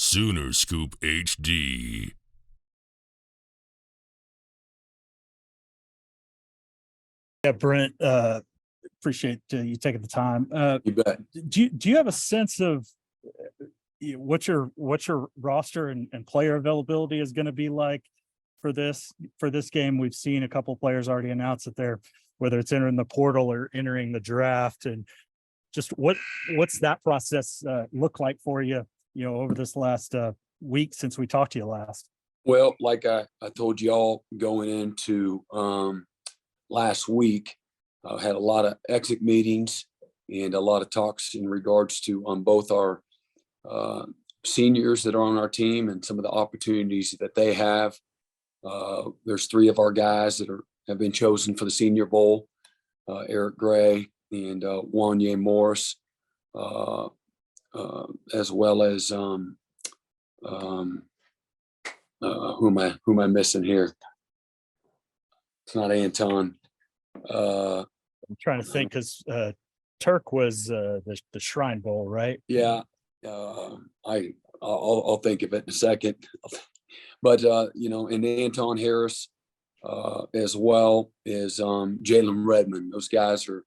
Sooner Scoop HD. Yeah, Brent, appreciate you taking the time. You bet. Do you have a sense of what your roster and player availability is going to be like for this game? We've seen a couple players already announce that they're, whether it's entering the portal or entering the draft, and just what's that process look like for you, over this last week since we talked to you last? Well, like I told you all going into last week, had a lot of exit meetings and a lot of talks in regards to both our seniors that are on our team and some of the opportunities that they have. There's 3 of our guys that have been chosen for the Senior Bowl, Eric Gray and Wanye Morris, as well as who am I missing here? It's not Anton. I'm trying to think, because Turk was the Shrine Bowl, right? Yeah, I'll think of it in a second. But and Anton Harris, as well as Jalen Redmond. Those guys are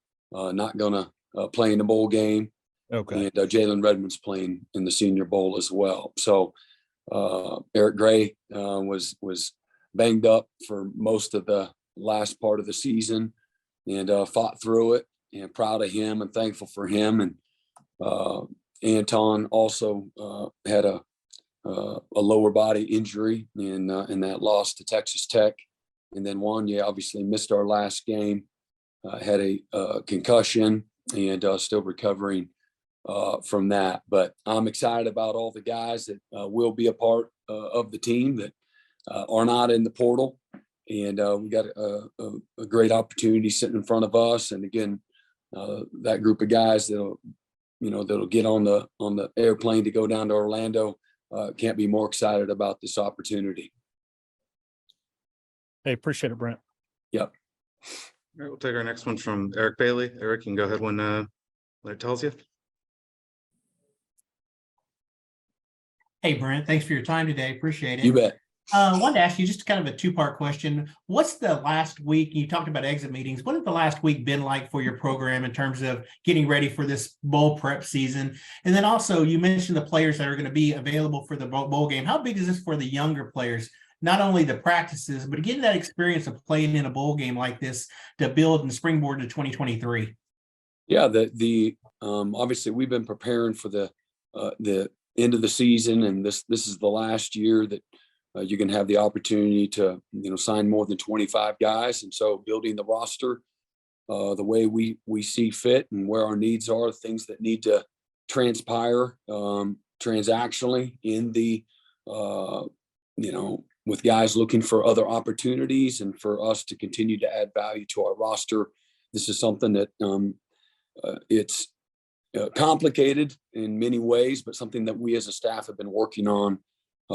not gonna play in the bowl game. Okay. And Jalen Redmond's playing in the Senior Bowl as well. So Eric Gray was banged up for most of the last part of the season and fought through it, and proud of him and thankful for him. And Anton also had a lower body injury in that loss to Texas Tech. And then Wanye obviously missed our last game, had a concussion, and still recovering from that. But I'm excited about all the guys that will be a part of the team that are not in the portal. And we got a great opportunity sitting in front of us. And again, that group of guys that'll get on the airplane to go down to Orlando, can't be more excited about this opportunity. Hey, appreciate it, Brent. Yep. All right, we'll take our next one from Eric Bailey. Eric, you can go ahead when it tells you. Hey, Brent, thanks for your time today. Appreciate it. You bet. I wanted to ask you just kind of a 2-part question. What's the last week, you talked about exit meetings, what has the last week been like for your program in terms of getting ready for this bowl prep season? And then also you mentioned the players that are going to be available for the bowl game. How big is this for the younger players? Not only the practices, but getting that experience of playing in a bowl game like this to build and springboard to 2023. Yeah, the obviously we've been preparing for the end of the season, and this is the last year that you can have the opportunity to sign more than 25 guys. And so building the roster the way we see fit and where our needs are, things that need to transpire transactionally in the with guys looking for other opportunities, and for us to continue to add value to our roster. This is something that it's complicated in many ways, but something that we as a staff have been working on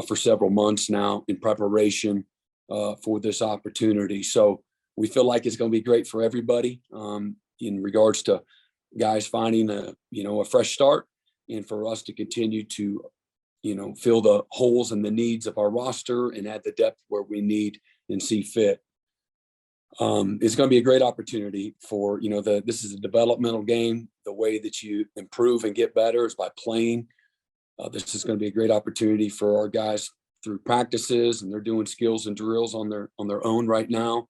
for several months now in preparation for this opportunity. So we feel like it's going to be great for everybody in regards to guys finding a fresh start, and for us to continue to fill the holes and the needs of our roster and add the depth where we need and see fit. It's going to be a great opportunity for, this is a developmental game. The way that you improve and get better is by playing. This is going to be a great opportunity for our guys through practices, and they're doing skills and drills on their own right now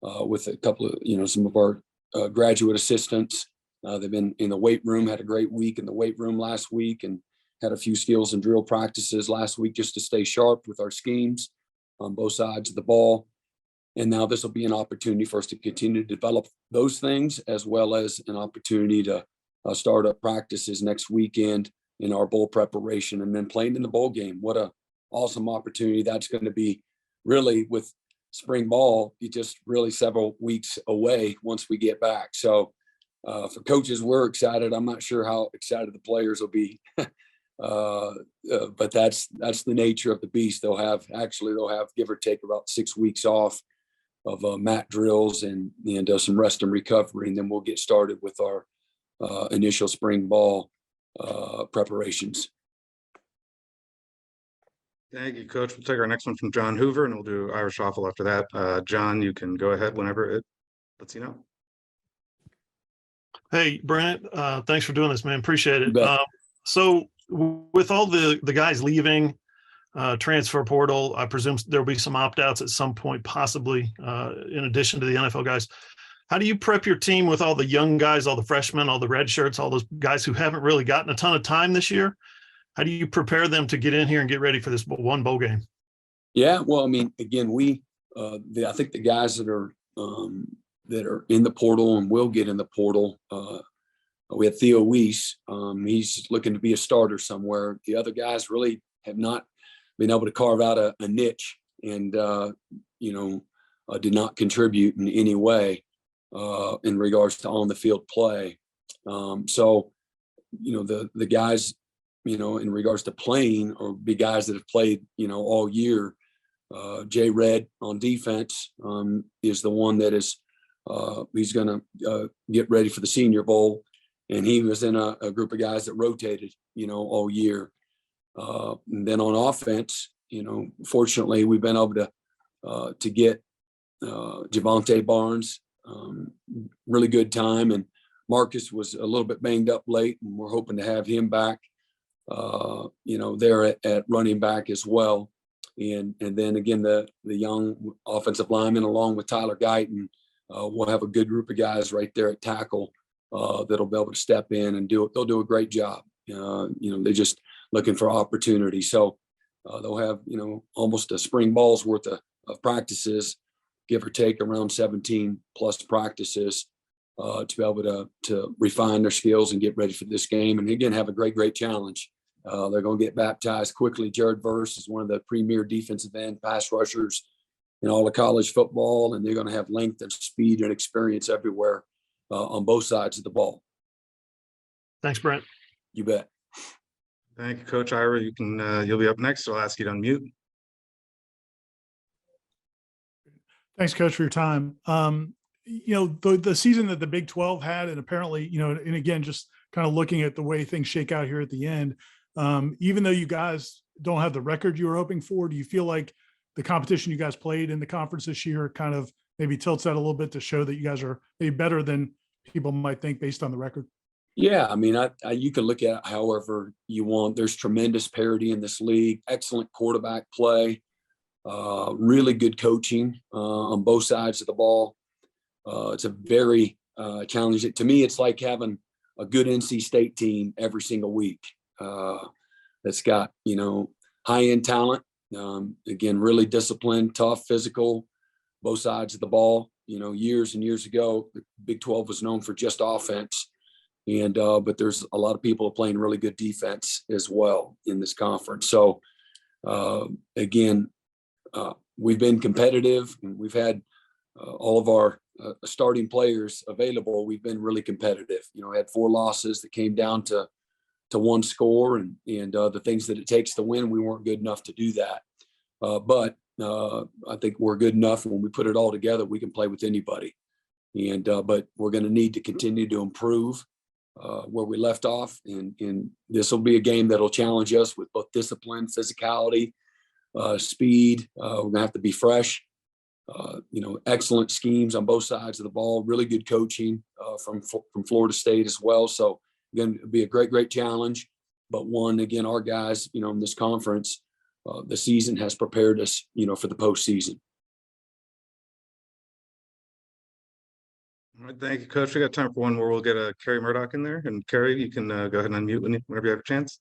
with a couple of, some of our graduate assistants. They've been in the weight room, had a great week in the weight room last week, and had a few skills and drill practices last week just to stay sharp with our schemes on both sides of the ball. And now this will be an opportunity for us to continue to develop those things, as well as an opportunity to start up practices next weekend in our bowl preparation, and then playing in the bowl game. What a awesome opportunity that's going to be, really, with spring ball, just really several weeks away once we get back. So for coaches, we're excited. I'm not sure how excited the players will be. But that's the nature of the beast. They'll have give or take about 6 weeks off of mat drills and some rest and recovery, and then we'll get started with our initial spring ball preparations. Thank you, Coach. We'll take our next one from John Hoover, and we'll do Irish Waffle after that. John, you can go ahead whenever it lets you know. Hey, Brent, thanks for doing this, man. Appreciate You it. bet. So with all the guys leaving, transfer portal, I presume there'll be some opt-outs at some point, possibly, in addition to the NFL guys. How do you prep your team with all the young guys, all the freshmen, all the red shirts, all those guys who haven't really gotten a ton of time this year? How do you prepare them to get in here and get ready for this one bowl game? Yeah, well, I mean, again, I think the guys that are in the portal and will get in the portal. We had Theo Weiss. He's looking to be a starter somewhere. The other guys really have not been able to carve out a niche and, did not contribute in any way in regards to on the field play. The guys, in regards to playing or be guys that have played, all year. Jay Red on defense is the one that is, he's going to get ready for the Senior Bowl. And he was in a group of guys that rotated, all year. And then on offense, fortunately, we've been able to get Javonte Barnes, really good time. And Marcus was a little bit banged up late, and we're hoping to have him back, there at running back as well. And then again, the young offensive lineman, along with Tyler Guyton, we'll have a good group of guys right there at tackle that'll be able to step in and do it. They'll do a great job. They're just looking for opportunity. So they'll have, almost a spring ball's worth of practices, give or take around 17 plus practices to be able to refine their skills and get ready for this game. And again, have a great challenge. They're going to get baptized quickly. Jared Verse is one of the premier defensive end pass rushers in all of college football, and they're going to have length and speed and experience everywhere on both sides of the ball. Thanks, Brent. You bet. Thank you, Coach Ira. You can you'll be up next. I'll ask you to unmute. Thanks, Coach, for your time. The season that the Big 12 had, and apparently, and again, just kind of looking at the way things shake out here at the end, even though you guys don't have the record you were hoping for, do you feel like the competition you guys played in the conference this year kind of maybe tilts that a little bit to show that you guys are maybe better than people might think based on the record? Yeah, I mean, you can look at it however you want. There's tremendous parity in this league, excellent quarterback play, really good coaching on both sides of the ball. It's a very challenging. To me, it's like having a good NC State team every single week that's got, high-end talent. Again, really disciplined, tough, physical, both sides of the ball. Years and years ago, the Big 12 was known for just offense. And but there's a lot of people playing really good defense as well in this conference. So again, we've been competitive, and we've had all of our starting players available. We've been really competitive. Had 4 losses that came down to one score, and the things that it takes to win. We weren't good enough to do that, but I think we're good enough. When we put it all together, we can play with anybody. And but we're going to need to continue to improve where we left off, and this will be a game that'll challenge us with both discipline, physicality, speed. We're going to have to be fresh. Excellent schemes on both sides of the ball. Really good coaching from Florida State as well. So again, it'll be a great challenge. But one, again, our guys, in this conference, the season has prepared us, for the postseason. All right, thank you, Coach. We got time for one more. We'll get Carrie Murdoch in there, and Carrie, you can go ahead and unmute whenever you have a chance.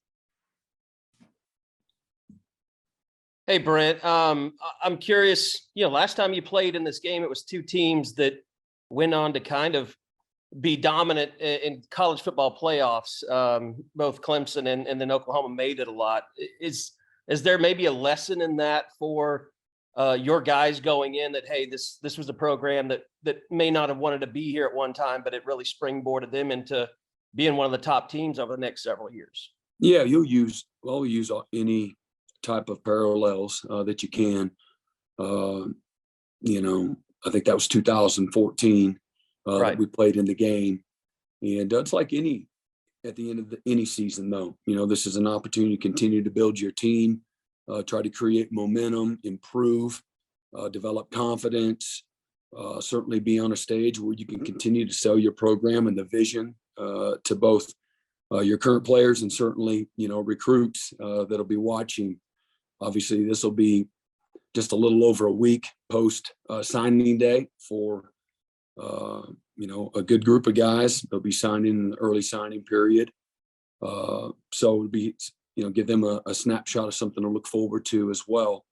Hey, Brent, I'm curious, last time you played in this game, it was 2 teams that went on to kind of be dominant in college football playoffs. Both Clemson and then Oklahoma made it a lot. Is there maybe a lesson in that for your guys going in, that, hey, this was a program that may not have wanted to be here at one time, but it really springboarded them into being one of the top teams over the next several years? Yeah, you'll use any type of parallels that you can. I think that was 2014 right. We played in the game, and it's like at the end of any season, though. This is an opportunity to continue to build your team, try to create momentum, improve, develop confidence, certainly be on a stage where you can continue to sell your program and the vision to both your current players and certainly, recruits that'll be watching. Obviously, this will be just a little over a week post signing day for, a good group of guys. They'll be signing in the early signing period. So it'll be, give them a snapshot of something to look forward to as well,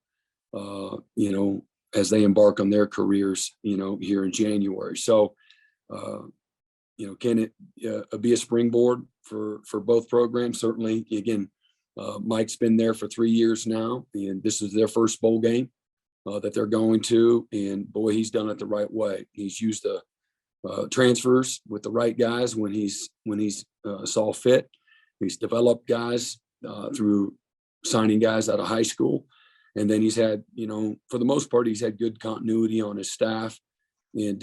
as they embark on their careers, here in January. So, can it be a springboard for both programs? Certainly. Again, Mike's been there for 3 years now, and this is their first bowl game that they're going to. And boy, he's done it the right way. He's used the transfers with the right guys when he's saw fit. He's developed guys through signing guys out of high school. And then he's had, for the most part, he's had good continuity on his staff. And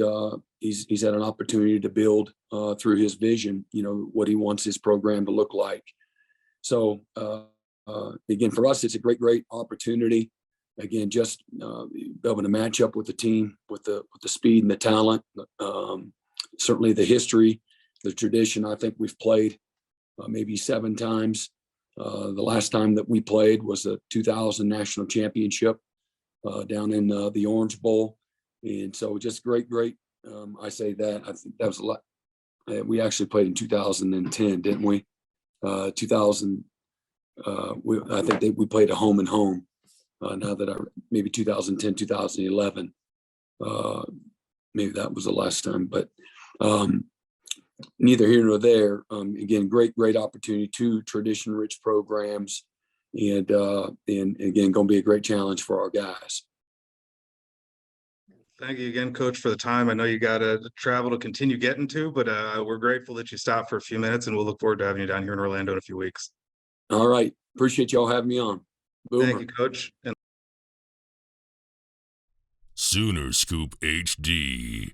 he's had an opportunity to build through his vision, what he wants his program to look like. So again, for us, it's a great opportunity. Again, just be able to match up with the team, with the speed and the talent, certainly the history, the tradition. I think we've played maybe 7 times. The last time that we played was the 2000 national championship down in the Orange Bowl. And so just great. I say that. I think that was a lot. We actually played in 2010, didn't we? 2000. I think we played a home and home. Now that maybe 2010, 2011. Maybe that was the last time, but neither here nor there. Again, great opportunity, 2 tradition-rich programs, and again, going to be a great challenge for our guys. Thank you again, Coach, for the time. I know you got to travel to continue getting to, but we're grateful that you stopped for a few minutes, and we'll look forward to having you down here in Orlando in a few weeks. All right. Appreciate y'all having me on. Boomer. Thank you, Coach. And Sooner Scoop HD.